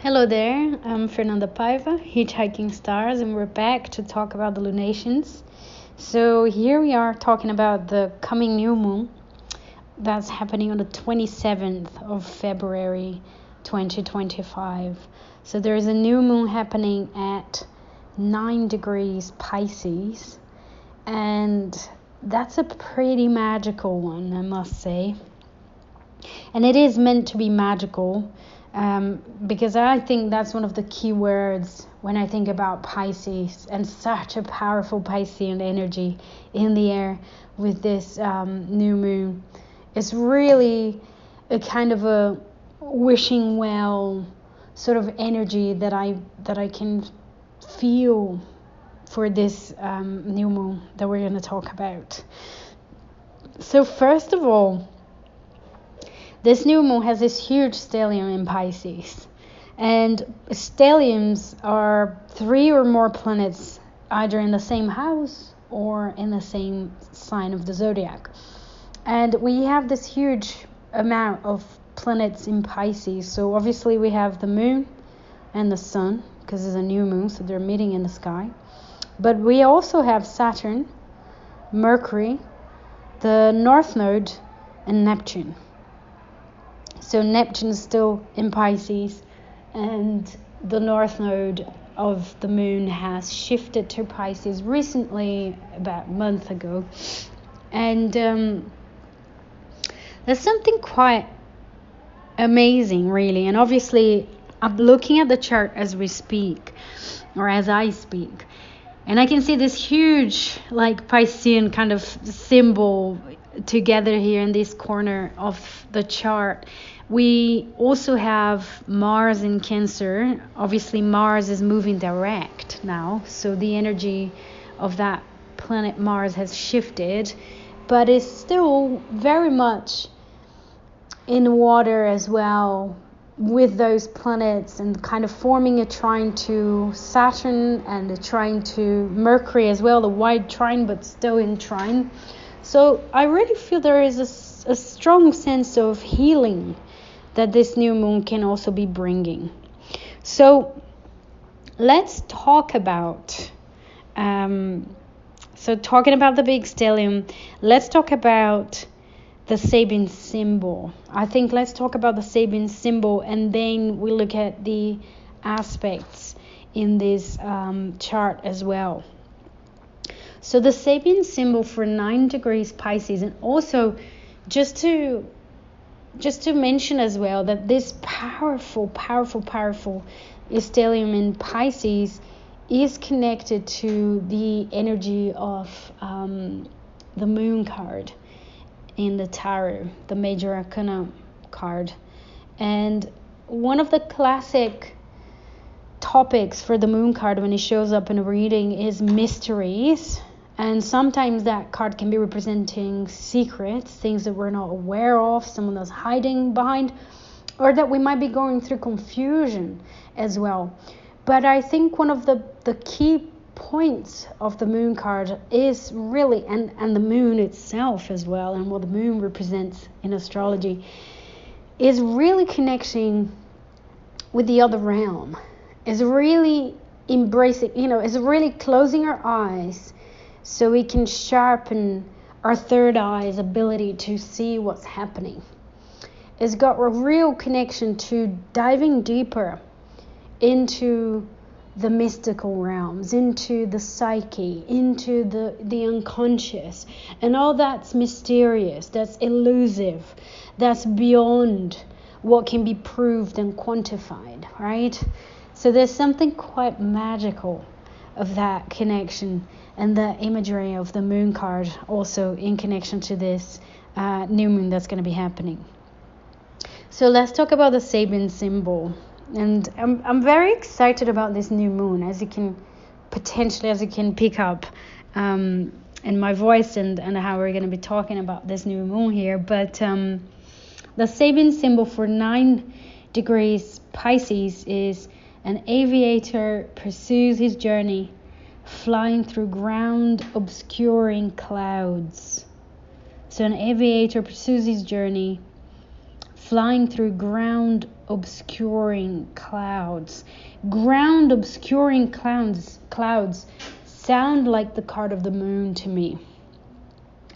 Hello there, I'm Fernanda Paiva, Hitchhiking Stars, and we're back to talk about the lunations. So here we are talking about the coming new moon that's happening on the 27th of February 2025. So there's a new moon happening at 9 degrees Pisces, and that's a pretty magical one, I must say. And it is meant to be magical. Because I think that's one of the key words when I think about Pisces, and such a powerful Piscean energy in the air with this new moon. It's really a kind of a wishing well sort of energy that I can feel for this new moon that we're going to talk about. So first of all, this new moon has this huge stellium in Pisces. And stelliums are 3 or more planets either in the same house or in the same sign of the zodiac. And we have this huge amount of planets in Pisces. So obviously we have the moon and the sun, because it's a new moon, so they're meeting in the sky. But we also have Saturn, Mercury, the North Node, and Neptune. So Neptune is still in Pisces, and the North Node of the moon has shifted to Pisces recently, about a month ago. And there's something quite amazing, really. And obviously, I'm looking at the chart as we speak, or as I speak. And I can see this huge, like, Piscean kind of symbol together here in this corner of the chart. We also have Mars in Cancer. Obviously, Mars is moving direct now, so the energy of that planet Mars has shifted, but it's still very much in water as well, with those planets, and kind of forming a trine to Saturn and a trine to Mercury as well, the wide trine, but still in trine. So I really feel there is a strong sense of healing that this new moon can also be bringing. So let's talk about, talking about the big stellium, let's talk about the Sabine symbol. I think let's talk about the Sabine symbol, and then we look at the aspects in this chart as well. So the Sabine symbol for 9 degrees Pisces, and also just to mention as well that this powerful stellium in Pisces is connected to the energy of the moon card in the tarot, the major arcana card. And one of the classic topics for the moon card when it shows up in a reading is mysteries. And sometimes that card can be representing secrets, things that we're not aware of, someone that's hiding behind, or that we might be going through confusion as well. But I think one of the key points of the moon card is really, and the moon itself as well, and what the moon represents in astrology, is really connecting with the other realm, is really embracing, is really closing our eyes so we can sharpen our third eye's ability to see what's happening. It's got a real connection to diving deeper into the mystical realms, into the psyche, into the unconscious, and all that's mysterious, that's elusive, that's beyond what can be proved and quantified, right? So there's something quite magical of that connection, and the imagery of the moon card also in connection to this new moon that's going to be happening. So let's talk about the Sabine symbol. And I'm very excited about this new moon, as you can pick up in my voice and how we're going to be talking about this new moon here. But the Sabine symbol for 9 degrees Pisces is an aviator pursues his journey, flying through ground obscuring clouds. So an aviator pursues his journey, flying through ground obscuring clouds. Ground obscuring clouds sound like the card of the moon to me.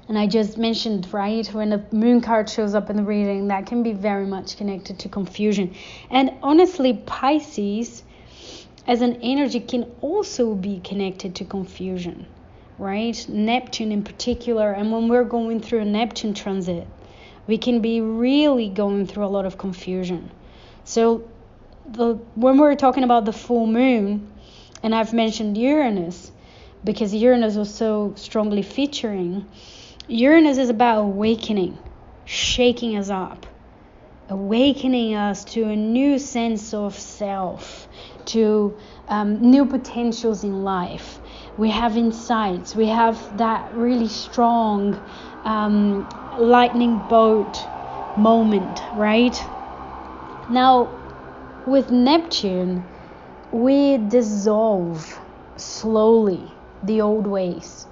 And I just mentioned, right, when the moon card shows up in the reading, that can be very much connected to confusion. And honestly, Pisces as an energy can also be connected to confusion, right? Neptune in particular. And when we're going through a Neptune transit, we can be really going through a lot of confusion. So when we're talking about the full moon, and I've mentioned Uranus, because Uranus was so strongly featuring, Uranus is about awakening, shaking us up, awakening us to a new sense of self, to new potentials in life. We have insights. We have that really strong lightning bolt moment, right? Now, with Neptune, we dissolve slowly the old ways.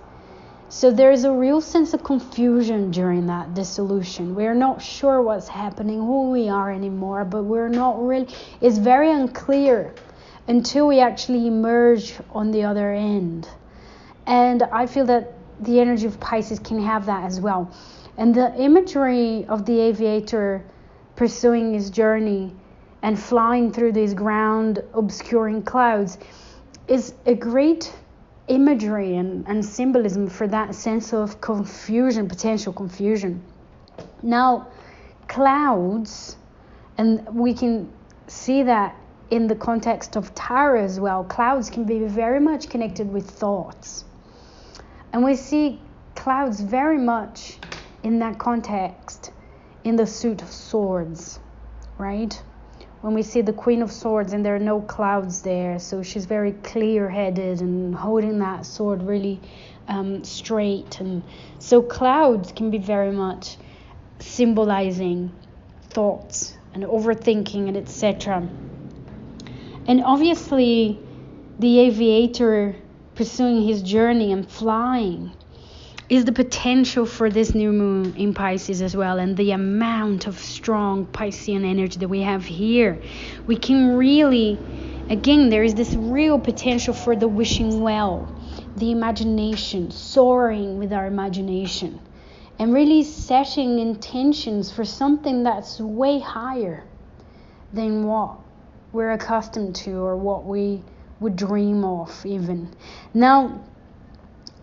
So there is a real sense of confusion during that dissolution. We're not sure what's happening, who we are anymore, but we're not really, it's very unclear until we actually emerge on the other end. And I feel that the energy of Pisces can have that as well. And the imagery of the aviator pursuing his journey and flying through these ground obscuring clouds is a great imagery and symbolism for that sense of confusion, potential confusion. Now, clouds, and we can see that in the context of tarot as well, clouds can be very much connected with thoughts. And we see clouds very much in that context in the suit of swords, right? When we see the Queen of Swords and there are no clouds there, so she's very clear-headed and holding that sword really straight. And so clouds can be very much symbolizing thoughts and overthinking and etc. And obviously, the aviator pursuing his journey and flying is the potential for this new moon in Pisces as well, and the amount of strong Piscean energy that we have here. We can really, again, there is this real potential for the wishing well, the imagination, soaring with our imagination, and really setting intentions for something that's way higher than what we're accustomed to or what we would dream of even. Now,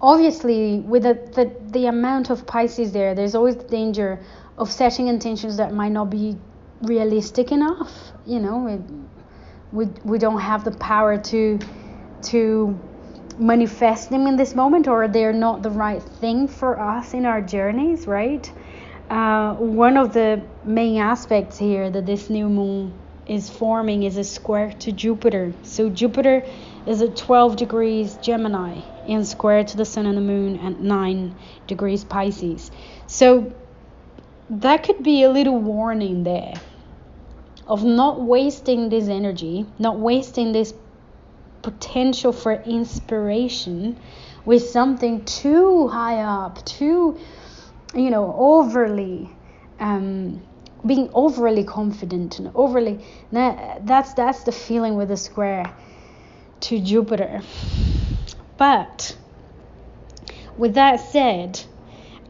obviously, with the amount of Pisces there's always the danger of setting intentions that might not be realistic enough. You know, we don't have the power to manifest them in this moment, or they're not the right thing for us in our journeys, right? One of the main aspects here that this new moon is forming is a square to Jupiter. So Jupiter is at 12 degrees Gemini and square to the sun and the moon at 9 degrees Pisces. So that could be a little warning there of not wasting this energy, not wasting this potential for inspiration with something too high up, too, overly being overly confident and overly, that's the feeling with the square to Jupiter. But with that said,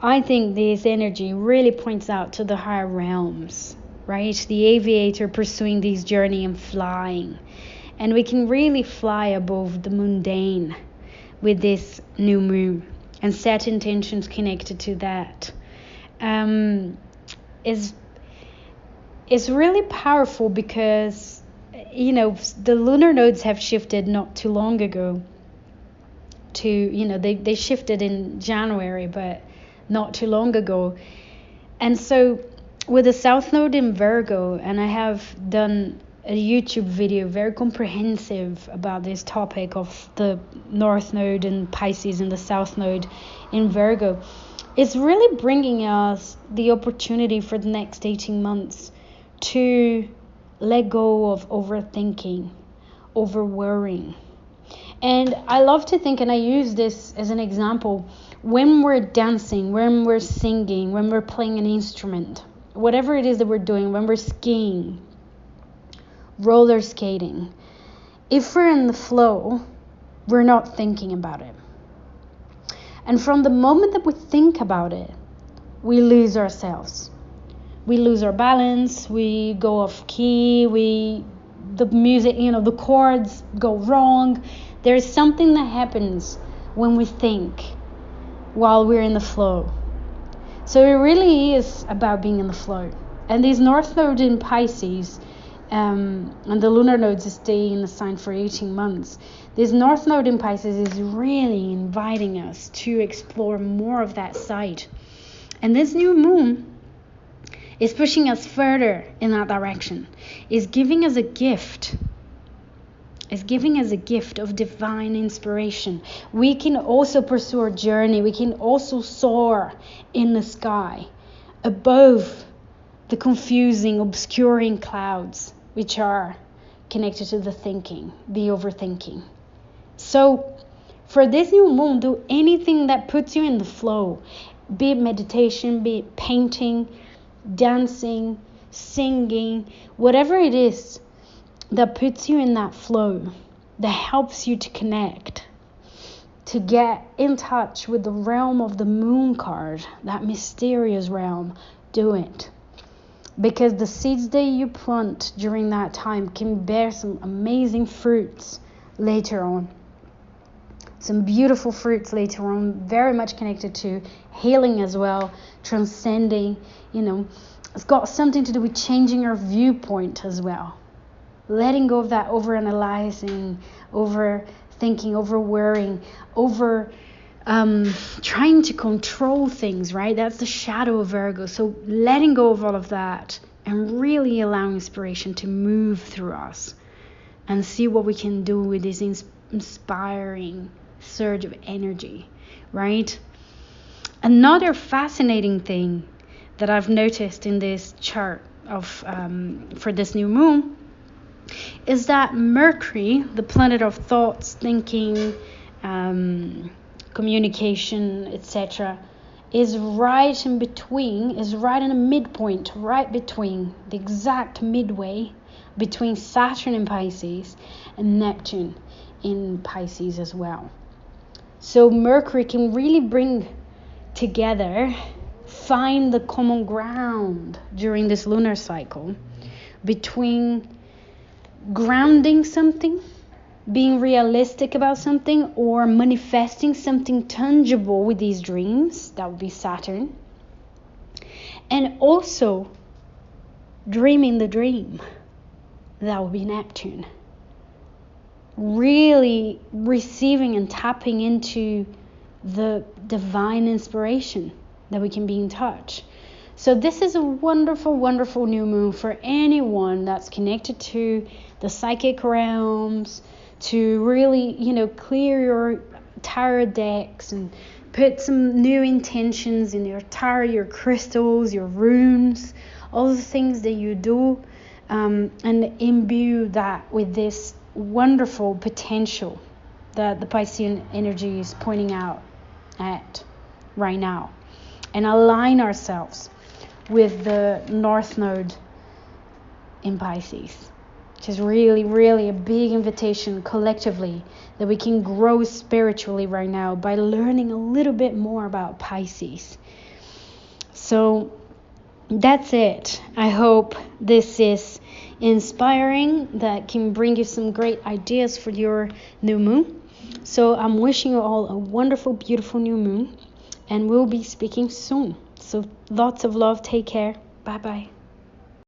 I think this energy really points out to the higher realms, right? The aviator pursuing this journey and flying. And we can really fly above the mundane with this new moon and set intentions connected to that. Is really powerful because, the lunar nodes have shifted not too long ago to, they shifted in January, but not too long ago. And so with the South Node in Virgo, and I have done a YouTube video very comprehensive about this topic of the North Node in Pisces and the South Node in Virgo, it's really bringing us the opportunity for the next 18 months to let go of overthinking, over worrying. And I love to think, and I use this as an example, when we're dancing, when we're singing, when we're playing an instrument, whatever it is that we're doing, when we're skiing, roller skating, if we're in the flow, we're not thinking about it. And from the moment that we think about it, we lose ourselves. We lose our balance, we go off key, the music, the chords go wrong. There's something that happens when we think while we're in the flow. So it really is about being in the flow. And these North Node in Pisces, and the lunar nodes stay in the sign for 18 months. This North Node in Pisces is really inviting us to explore more of that side. And this new moon is pushing us further in that direction. Is giving us a gift. Is giving us a gift of divine inspiration. We can also pursue our journey. We can also soar in the sky above the confusing, obscuring clouds, which are connected to the thinking, the overthinking. So for this new moon, do anything that puts you in the flow, be it meditation, be it painting, dancing, singing, whatever it is that puts you in that flow, that helps you to connect, to get in touch with the realm of the moon card, that mysterious realm. Do it. Because the seeds that you plant during that time can bear some amazing fruits later on. Some beautiful fruits later on, very much connected to healing as well, transcending, it's got something to do with changing our viewpoint as well. Letting go of that overanalyzing, overthinking, over-worrying, trying to control things, right? That's the shadow of Virgo. So letting go of all of that and really allowing inspiration to move through us and see what we can do with this inspiring surge of energy, right? Another fascinating thing that I've noticed in this chart of for this new moon is that Mercury, the planet of thoughts, thinking, communication, etc., is right in a midpoint, right between the exact midway between Saturn in Pisces and Neptune in Pisces as well. So Mercury can really bring together, find the common ground during this lunar cycle between grounding something, being realistic about something, or manifesting something tangible with these dreams. That would be Saturn. And also dreaming the dream. That would be Neptune. Really receiving and tapping into the divine inspiration that we can be in touch. So this is a wonderful, wonderful new moon for anyone that's connected to the psychic realms, to really, clear your tarot decks and put some new intentions in your tarot, your crystals, your runes, all the things that you do, and imbue that with this wonderful potential that the Piscean energy is pointing out at right now, and align ourselves with the North Node in Pisces, which is really, really a big invitation collectively that we can grow spiritually right now by learning a little bit more about Pisces. So that's it. I hope this is inspiring, that can bring you some great ideas for your new moon. So I'm wishing you all a wonderful, beautiful new moon, and we'll be speaking soon. So lots of love. Take care. Bye-bye.